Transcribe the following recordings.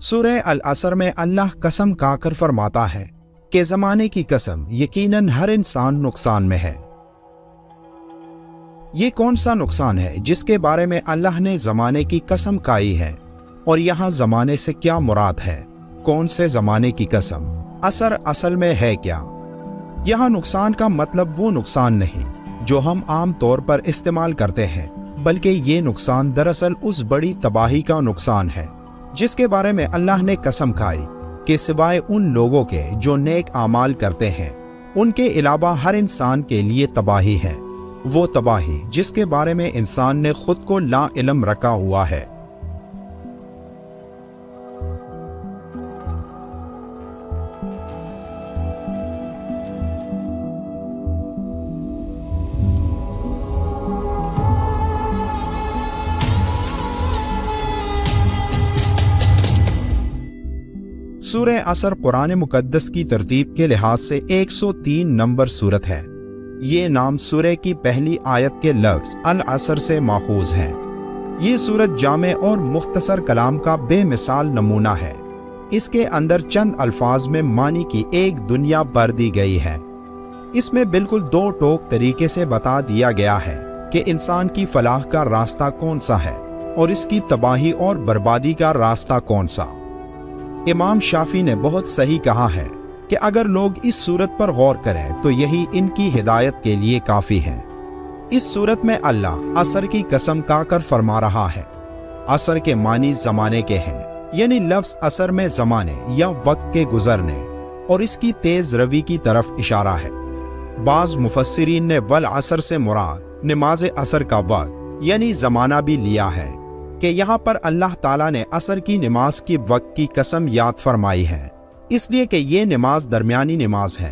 सूरह अल असर में अल्लाह कसम खाकर फरमाता है कि ज़माने की कसम, यकीनन हर इंसान नुकसान में है। ये कौन सा नुकसान है जिसके बारे में अल्लाह ने ज़माने की कसम खाई है, और यहाँ ज़माने से क्या मुराद है? कौन से ज़माने की कसम? असर असल में है क्या? यहाँ नुकसान का मतलब वो नुकसान नहीं जो हम आम तौर पर इस्तेमाल करते हैं, बल्कि ये नुकसान दरअसल उस बड़ी तबाही का नुकसान है जिसके बारे में अल्लाह ने कसम खाई कि सिवाय उन लोगों के जो नेक आमाल करते हैं, उनके अलावा हर इंसान के लिए तबाही है। वो तबाही जिसके बारे में इंसान ने खुद को ला इल्म रखा हुआ है। सूरह असर कुरान मुकद्दस की तरतीब के लिहाज से 103 नंबर सूरत है। ये नाम सूरह की पहली आयत के लफ्ज़ अल असर से माखूज है। ये सूरत जामे और मुख्तसर कलाम का बेमिसाल नमूना है। इसके अंदर चंद अल्फाज में मानी की एक दुनिया भर दी गई है। इसमें बिल्कुल दो टोक तरीके से बता दिया गया है कि इंसान की फलाह का रास्ता कौन सा है और इसकी तबाही और बर्बादी का रास्ता कौन सा। इमाम शाफी ने बहुत सही कहा है कि अगर लोग इस सूरत पर गौर करें तो यही इनकी हिदायत के लिए काफ़ी है। इस सूरत में अल्लाह असर की कसम खाकर फरमा रहा है। असर के मानी ज़माने के हैं, यानी लफ्ज़ असर में ज़माने या वक्त के गुजरने और इसकी तेज़ रवी की तरफ इशारा है। बाज़ मुफस्सिरीन ने वल असर से मुराद नमाज असर का वक्त यानी ज़माना भी लिया है कि यहाँ पर अल्लाह ताला ने असर की नमाज की वक्त की कसम याद फरमाई है, इसलिए कि ये नमाज दरमियानी नमाज है।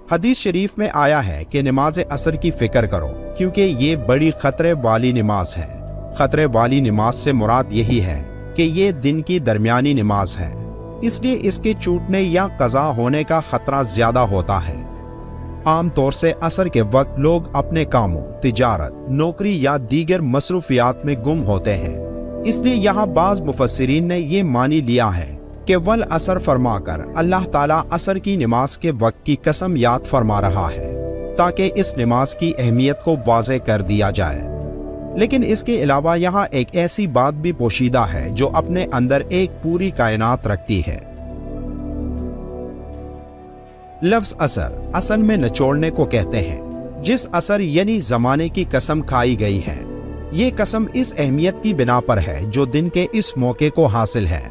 हदीस शरीफ में आया है कि नमाज असर की फ़िक्र करो क्योंकि ये बड़ी ख़तरे वाली नमाज है। ख़तरे वाली नमाज से मुराद यही है कि ये दिन की दरमियानी नमाज है, इसलिए इसके छूटने या क़ज़ा होने का ख़तरा ज़्यादा होता है। आम तौर से असर के वक्त लोग अपने कामों, तिजारत, नौकरी या दीगर मसरूफियात में गुम होते हैं। इसलिए यहाँ बाज़ मुफस्सिरीन ने ये मानी लिया है कि वल असर फरमाकर अल्लाह ताला असर की नमाज के वक्त की कसम याद फरमा रहा है ताकि इस नमाज की अहमियत को वाज़े कर दिया जाए। लेकिन इसके अलावा यहाँ एक ऐसी बात भी पोशीदा है जो अपने अंदर एक पूरी कायनात रखती है। लफ्ज़ असर असल में निचोड़ने को कहते हैं। जिस असर यानी ज़माने की कसम खाई गई है, ये कसम इस अहमियत की बिना पर है जो दिन के इस मौके को हासिल है,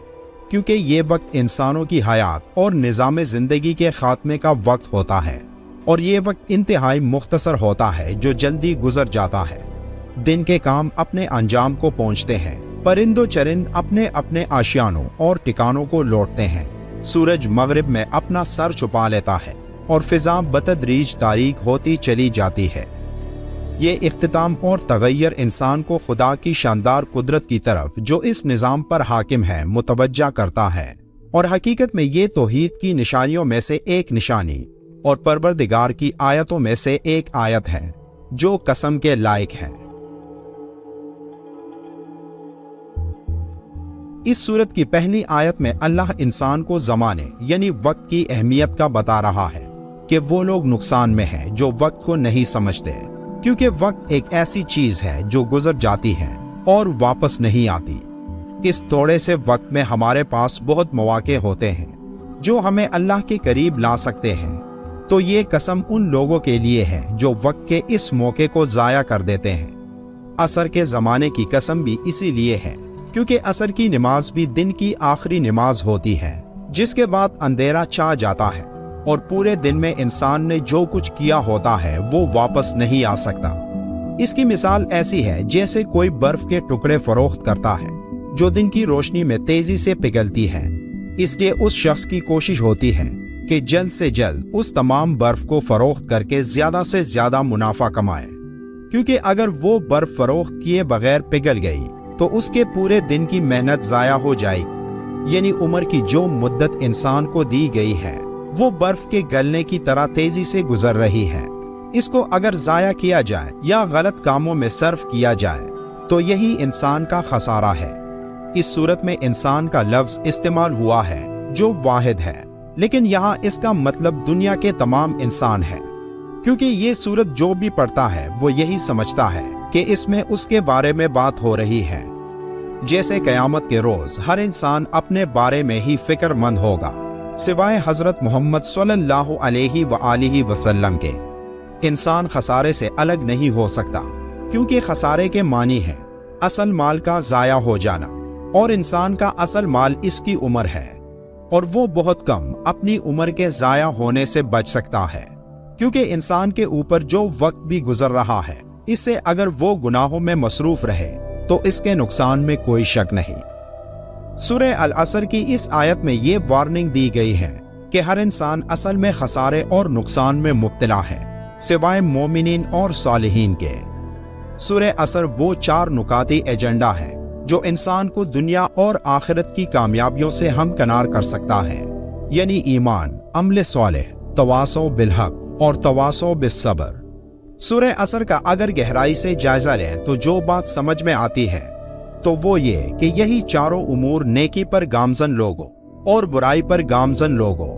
क्योंकि ये वक्त इंसानों की हयात और निज़ाम ज़िंदगी के खात्मे का वक्त होता है और ये वक्त इंतहाई मुख्तसर होता है जो जल्दी गुजर जाता है। दिन के काम अपने अंजाम को पहुँचते हैं, परिंदो चरिंद अपने अपने आशियानों और ठिकानों को लौटते हैं, सूरज मगरिब में अपना सर छुपा लेता है और फिजा बतदरीज तारीक होती चली जाती है। ये इख्तिताम और तगय्युर इंसान को खुदा की शानदार कुदरत की तरफ जो इस निज़ाम पर हाकिम है मुतवज्जा करता है, और हकीकत में ये तौहीद की निशानियों में से एक निशानी और परवरदिगार की आयतों में से एक आयत है जो कसम के लायक है। इस सूरत की पहली आयत में अल्लाह इंसान को ज़माने यानी वक्त की अहमियत का बता रहा है कि वो लोग नुकसान में हैं जो वक्त को नहीं समझते, क्योंकि वक्त एक ऐसी चीज़ है जो गुजर जाती है और वापस नहीं आती। इस थोड़े से वक्त में हमारे पास बहुत मौके होते हैं जो हमें अल्लाह के करीब ला सकते हैं। तो ये कसम उन लोगों के लिए है जो वक्त के इस मौके को ज़ाया कर देते हैं। असर के ज़माने की कसम भी इसीलिए है क्योंकि असर की नमाज भी दिन की आखिरी नमाज होती है जिसके बाद अंधेरा छा जाता है और पूरे दिन में इंसान ने जो कुछ किया होता है वो वापस नहीं आ सकता। इसकी मिसाल ऐसी है जैसे कोई बर्फ के टुकड़े फरोख्त करता है जो दिन की रोशनी में तेजी से पिघलती है। इसलिए उस शख्स की कोशिश होती है कि जल्द से जल्द उस तमाम बर्फ को फरोख्त करके ज्यादा से ज्यादा मुनाफा कमाए, क्योंकि अगर वो बर्फ फरोख्त किए बगैर पिघल गई तो उसके पूरे दिन की मेहनत ज़ाया हो जाएगी। यानी उम्र की जो मुद्दत इंसान को दी गई है वो बर्फ के गलने की तरह तेजी से गुजर रही है। इसको अगर ज़ाया किया जाए या गलत कामों में सर्फ किया जाए तो यही इंसान का खसारा है। इस सूरत में इंसान का लफ्ज इस्तेमाल हुआ है जो वाहिद है, लेकिन यहाँ इसका मतलब दुनिया के तमाम इंसान है, क्योंकि ये सूरत जो भी पढ़ता है वो यही समझता है कि इसमें उसके बारे में बात हो रही है। जैसे क़यामत के रोज हर इंसान अपने बारे में ही फिक्रमंद होगा, सिवाय हजरत मोहम्मद सल्लल्लाहु अलैहि व आलिहि वसल्लम के। इंसान खसारे से अलग नहीं हो सकता, क्योंकि खसारे के मानी है असल माल का ज़ाया हो जाना, और इंसान का असल माल इसकी उम्र है, और वो बहुत कम अपनी उम्र के ज़ाया होने से बच सकता है, क्योंकि इंसान के ऊपर जो वक्त भी गुजर रहा है, इससे अगर वो गुनाहों में मसरूफ रहे तो इसके नुकसान में कोई शक नहीं। सूरह अल असर की इस आयत में ये वार्निंग दी गई है कि हर इंसान असल में खसारे और नुकसान में मुब्तला है, सिवाय मोमिनीन और सालिहीन के। सूरह असर वो 4 नुकाती एजेंडा है जो इंसान को दुनिया और आखिरत की कामयाबियों से हमकनार कर सकता है, यानी ईमान, अमल सालेह, तवासो बिलहक और तवासो बिस्सब्र। सूरह असर का अगर गहराई से जायजा लें तो जो बात समझ में आती है तो वो ये कि यही चारों उमूर नेकी पर गामजन लोगों और बुराई पर गामजन लोगों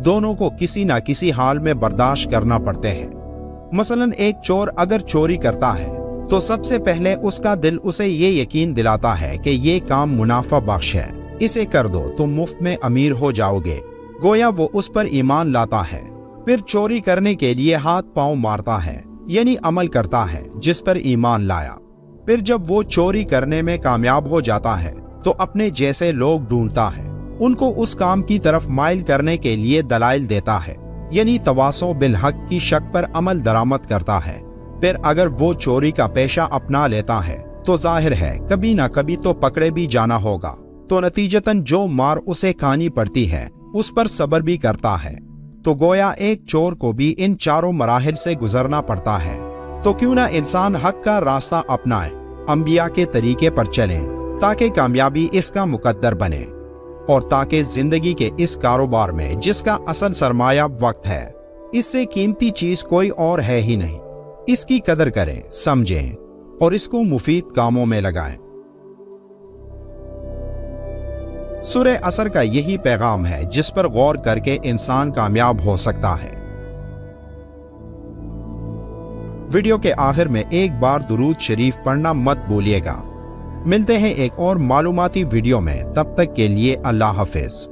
दोनों को किसी न किसी हाल में बर्दाश्त करना पड़ते हैं। मसलन एक चोर अगर चोरी करता है तो सबसे पहले उसका दिल उसे ये यकीन दिलाता है कि ये काम मुनाफा बख्श है, इसे कर दो तो मुफ्त में अमीर हो जाओगे, गोया वो उस पर ईमान लाता है। फिर चोरी करने के लिए हाथ पांव मारता है, यानी अमल करता है जिस पर ईमान लाया। फिर जब वो चोरी करने में कामयाब हो जाता है तो अपने जैसे लोग ढूंढता है, उनको उस काम की तरफ माइल करने के लिए दलाइल देता है, यानी तवासो बिल हक की शक पर अमल दरामद करता है। फिर अगर वो चोरी का पेशा अपना लेता है तो जाहिर है कभी ना कभी तो पकड़े भी जाना होगा, तो नतीजतन जो मार उसे खानी पड़ती है उस पर सब्र भी करता है। तो गोया एक चोर को भी इन चारों मराहिल से गुजरना पड़ता है। तो क्यों ना इंसान हक का रास्ता अपनाए, अंबिया के तरीके पर चले, ताकि कामयाबी इसका मुकद्दर बने, और ताकि जिंदगी के इस कारोबार में जिसका असल सरमाया वक्त है, इससे कीमती चीज कोई और है ही नहीं। इसकी कदर करें, समझें और इसको मुफीद कामों में लगाएं। सूरह असर का यही पैगाम है जिस पर गौर करके इंसान कामयाब हो सकता है। वीडियो के आखिर में एक बार दुरूद शरीफ पढ़ना मत भूलिएगा। मिलते हैं एक और मालूमाती वीडियो में, तब तक के लिए अल्लाह हाफिज।